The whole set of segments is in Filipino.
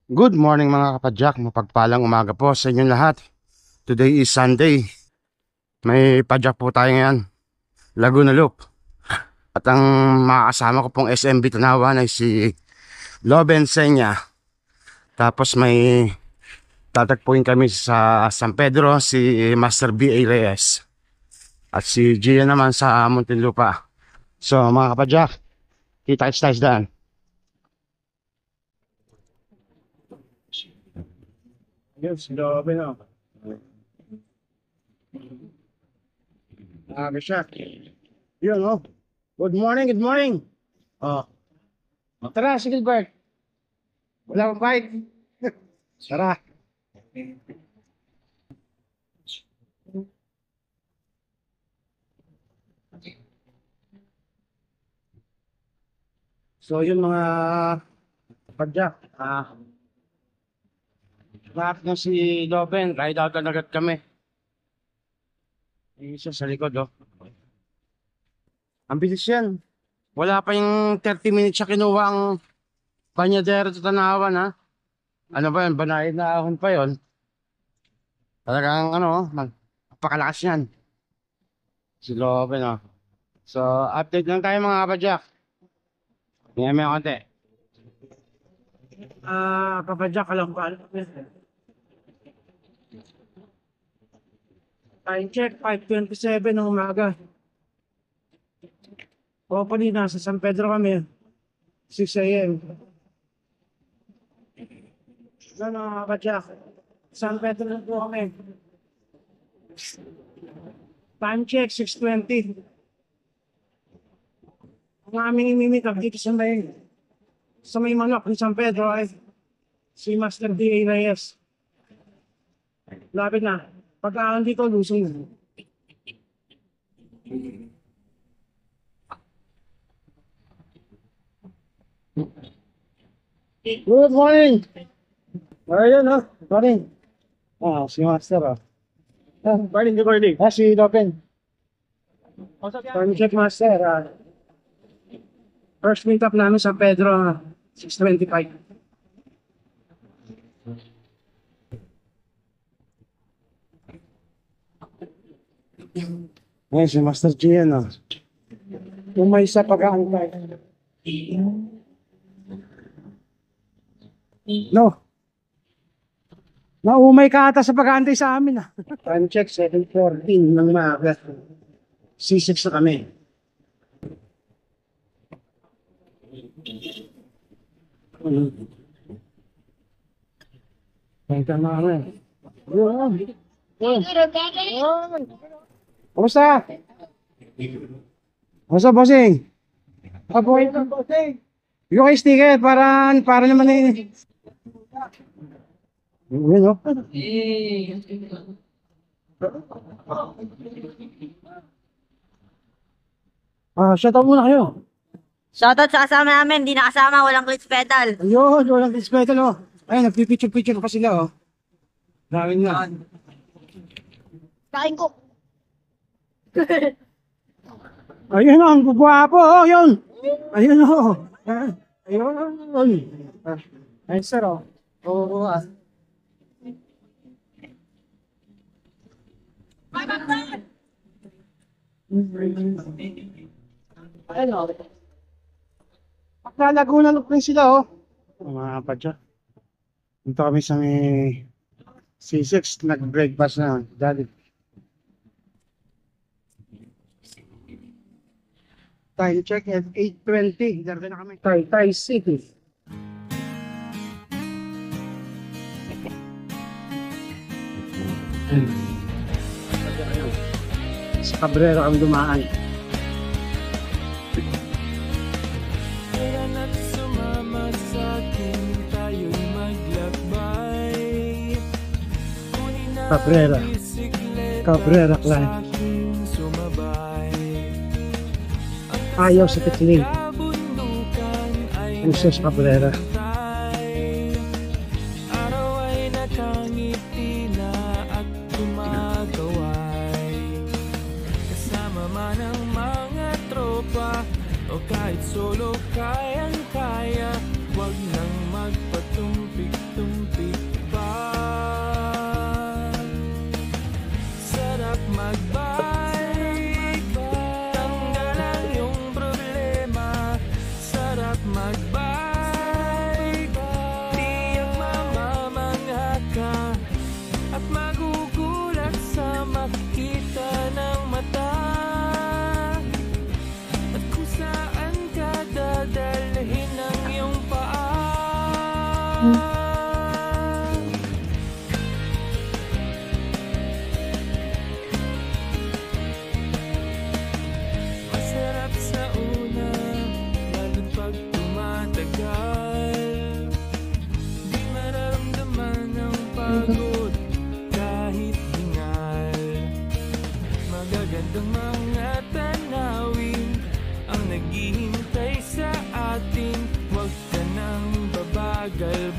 Good morning mga kapadyak, mapagpalang umaga po sa inyong lahat. Today is Sunday. May padyak po tayo ngayon, Laguna Loop. At ang makakasama ko pong SMB Tanawan ay si Loben Senya. Tapos may tatagpuin kami sa San Pedro, si Master B.A. Reyes. At si Gia naman sa Muntinlupa. So mga kapadyak, kita-kits tayo sa daan. Yes, Loben o. Aga siya. Yun o. Good morning, good morning. Oh. Tara, si Gilbert. Wala kang bike. Tara. So yun mga padyak. Lahat na si Loben, ride out na agad kami. Yung isa sa likod oh. Ang bilis yan. Wala pa yung 30 minutes siya kinuha ang Banyadero sa Tanawan ha. Ano ba yun? Banayad na ahon pa yun. Talagang ano, napakalakas yan. Si Loben oh. So, update lang tayo mga kapadyak. May konti. Kapadyak, alam ko ano. Time check, 5:27 ng umaga. Hopefully, nasa San Pedro kami. 6 a.m. Ano mga kapadyak? San Pedro na po kami. Time check, 6:20. Ang aming imimikap dito sa may manok ni San Pedro ay si Master D.A. Reyes. Lapit na. Pagkaan dito, lusong. Good morning! Ayun, ha? Morning. Si Master, morning, good morning. Si Lopen. Time check, Master. First meet up namin sa Pedro, 6:25. Ngayon si Master G yan umay sa pag-aantay. No. Naumay ka ata sa pag-aantay sa amin Time check 7:14 ng maaga. C6 na kami. Thank you, Kumusta? Kumusta, bossing? Kabuhay ng bossing. Yung kay sticker, para naman Yun, no? Shoutout muna kayo. Shoutout sa kasama namin, di nakasama, walang glitch pedal. Ayun, walang glitch pedal, Ayun, nagpipicture-picture pa sila, Dami nga. Kain ko. Ayun ang gugwapo, yun. Ayun Ayun. Ayun, sir, Oo, Ayun, Laguna Loop rin sila, Mga padya. Dito kami sa may C6, nag-breakfast na. Daddy. Time check at 8:20. Darga na kami. Taytay City. Sa Cabrera kami dumaan. Cabrera Clan. Ayaw sa Petling. Jesus Cabrera. Kasama man ang mga tropa o kahit solo kayang-kaya, wag nang magpatumpik-tumpik.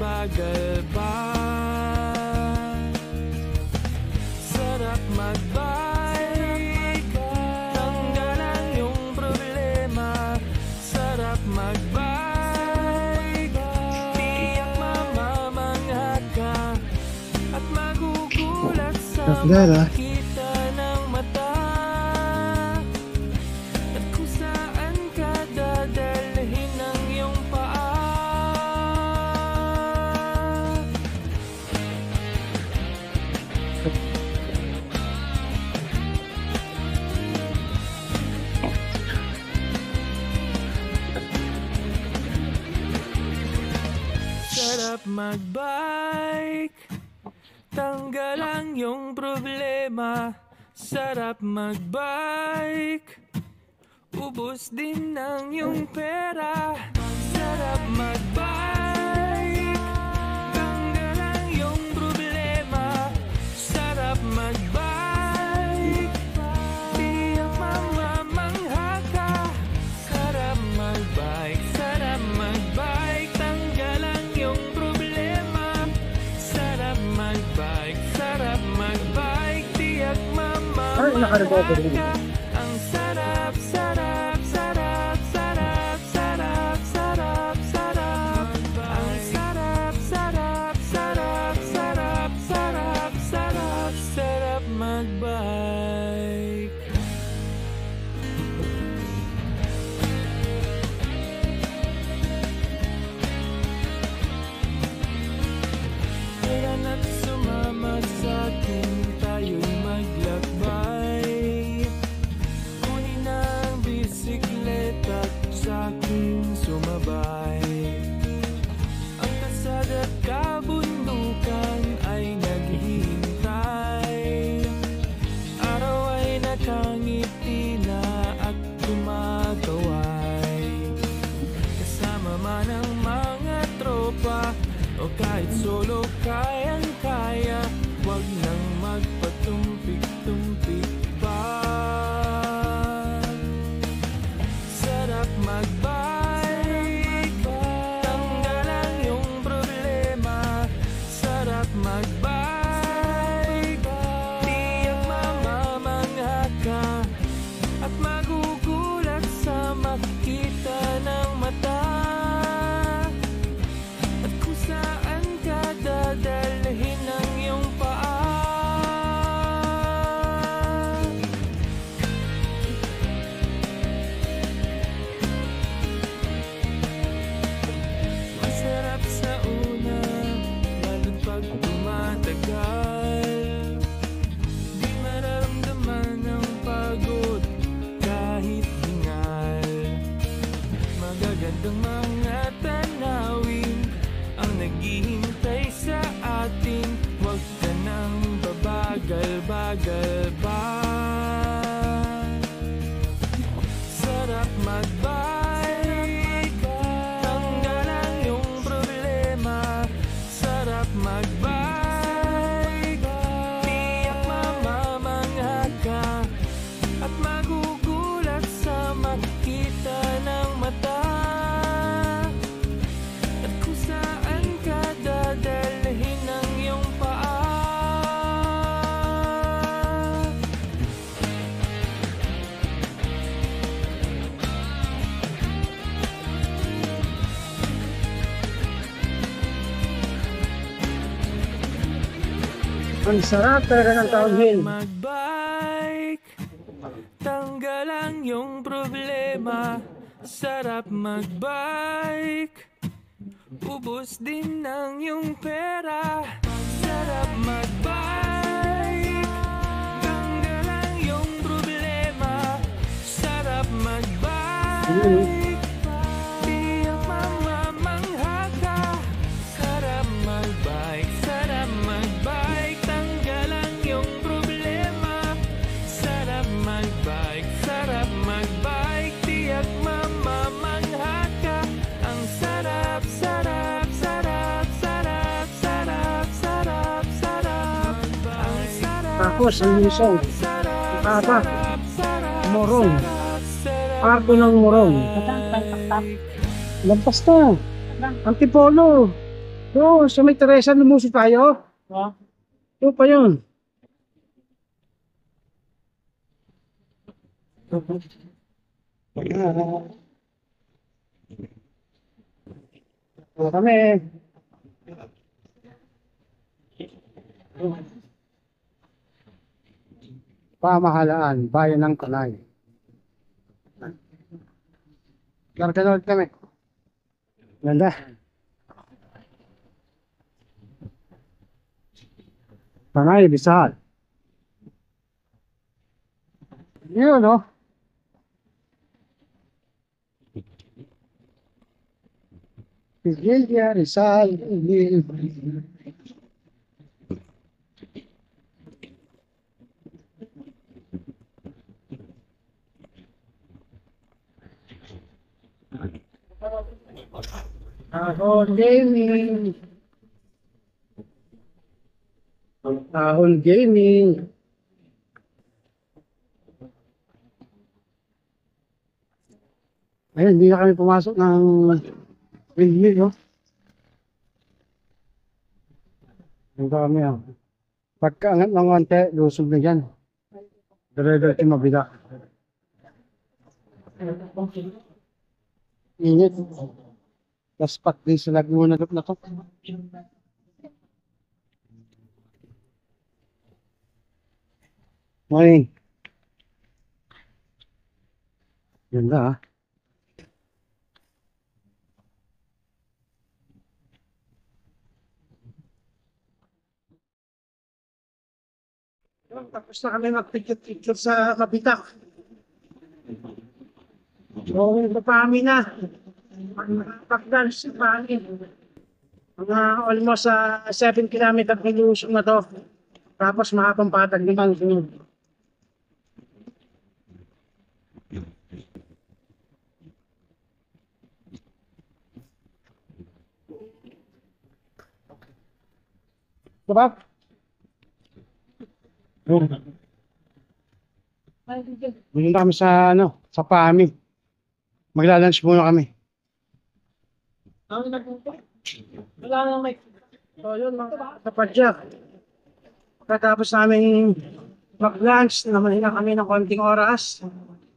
bagal pa. Sarap magbike, tanggalan yung problema. Sarap magbike, tiyak mamamangha ka at magugulat sa makita ng mata. At kung saan ka dadalhin ng iyong paa. Sarap magbike, tanggalan yung problema. Sarap magbike, ubos din ng yung pera. Sarap magbike, tanggalan yung problema. Sarap magbike, tiyak mamamangha ka. Sarap magbike, tanggalan yung problema. Sarap magbike, tiyak mamamangha ka. Ang sarap, sarap, sarap, sarap, sarap, sarap, sarap. Ang sarap, sarap, sarap, sarap, sarap, sarap, sarap magbike. Kaya na't sumama sa'kin, tayo'y maglakbay. Kunin ang bisikleta at sa'kin sumabay. Ang kasada't kabundukan ay naghihintay. Araw ay nakangiti na at kumakaway. Kasama man ang mga tropa o kahit solo kayang-kaya. Huwag nang magpatumpik-tumpik pa. Sarap magbike, tanggalan yung problema. Sarap magbike, tiyak mamamangha ka at magugulat sa makita ng mata. At kung saan ka dadalhin ng iyong paa. Masarap sa una, lalo't pag tumatagal. Di mararamdaman ang pagod kahit hingal. Magagandang mga tanawin ang naghihintay sa atin. Huwag ka nang babagal-bagal pa. Sarap magbike, tanggalan yung problema. Sarap magbike, tiyak mamamangha ka at magugulat sa makita ng mata. At kung saan ka dadalhin ng iyong paa. Ang sarap talaga ng downhill. Magbike, tanggalan yung problema. Sarap magbike, ubos din ng yung pera. Sarap magbike, tanggalan yung problema. Sarap magbike, tiyak mamamangha ka. Sarap magbike, tanggalan yung problema. Sarap magbike, tiyak mamamangha ka. Ang sarap, sarap, sarap, sarap, sarap, sarap, sarap. Ang sarap, Tapos ang lusong, Papa, Morong, Parko ng Morong. Lampas na. Antipolo. Oo, sa may Teresa, lumusot tayo. Ha? Ito pa yun. Kami. Pamahalaan, bayan ng Kanay. Garganood kami. Ganda. Kanay, Bisal. Yun, no? Pigilya, Rizal, Ahon Gaming. Ahon Gaming. Ayun, hindi na kami pumasok ng windmill, no? Ang dami, ah. Pagkaangat ng konti, lusog na yan. Dire-diretso mabila. Init. Laspat din sa Laguna na to. Morning. Ganda, ah. Tapos na kami mag-picture sa Kapitak. So, papami na. Pag-dance pa rin. Mga almost 7 kilometer kilusok na to. Tapos makapampatag naman. Diba? Pumunta kami sa sa PAMI. Magla-lunch muna kami. Wala nang may. So yun mga kapadyak. Pagkatapos namin mag-lunch, naman na kami ng konting oras.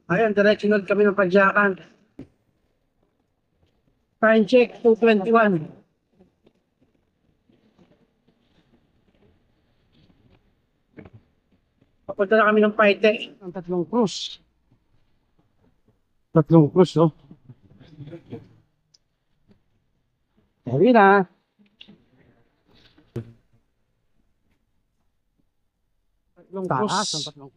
Ayun, diretso kami ng padyakan. Time check, 2:21. Papunta na kami ng Paite. Ang tatlong cruise. Tatlong cruise, oh. Sabi na. Tatlong cruise. Ang tatlong.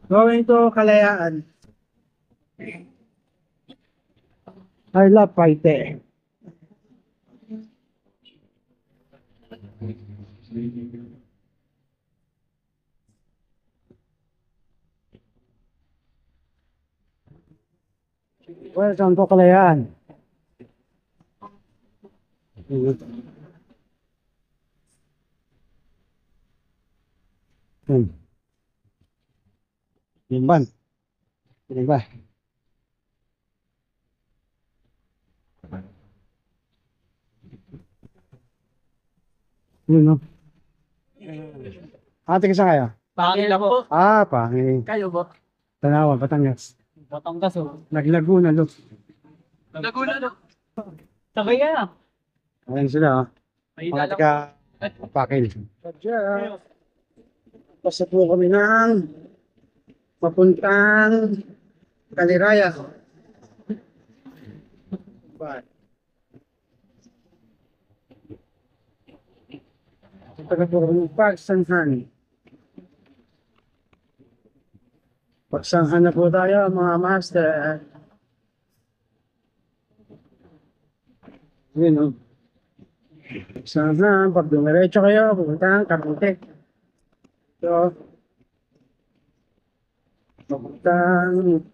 Going to Kalayaan. I love Paite. Welcome to Kalayaan. Limban. Limban. Yun, no? Ate, kasi kayo? Pangil ako. Ah, pangil. Kayo po? Tanawan, Batangas. Batangas o. Naglaguna, look. Laguna no. Sabay ka na. Ayan sila, oh. May Mga dalang. taga Pakil. Pasok po kami ng papuntang Kaliraya. Bye. Taga po kami ng Pagsanhan. Pagsanhan na po tayo mga master. Yun, oh. Pagsanhan, pag dumiretso kayo, pupunta ng Cavite. So, papuntang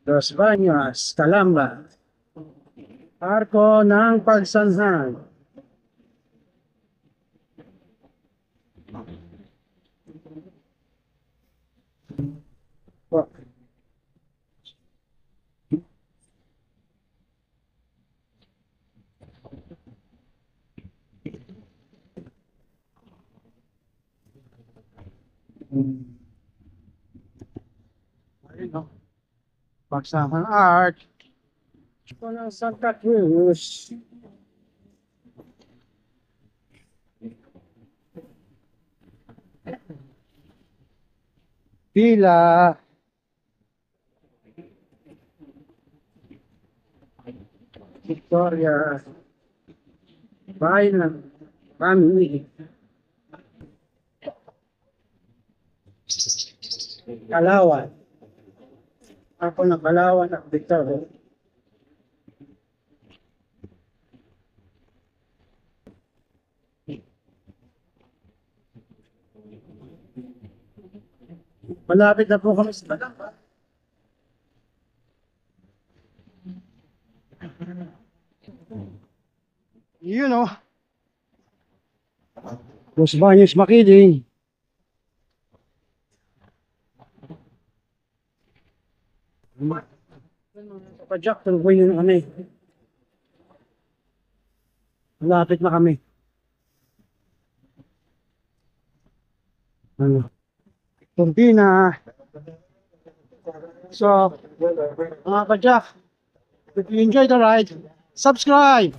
Dos Baños, Calamba. Arko ng Pagsanhan. Pagsaman Art. Ito ng Santa Cruz. Pila. Victoria. Bahay ng family. Kalawan. Ako ng Kalawan at Victoria. Malapit na po kami sa Balanga. Yun o. Los Baños Makiling. Pajak, tuloy yun kami. Malapit na kami. Ano? Turbina. So, mga pajak, if you enjoy the ride, subscribe!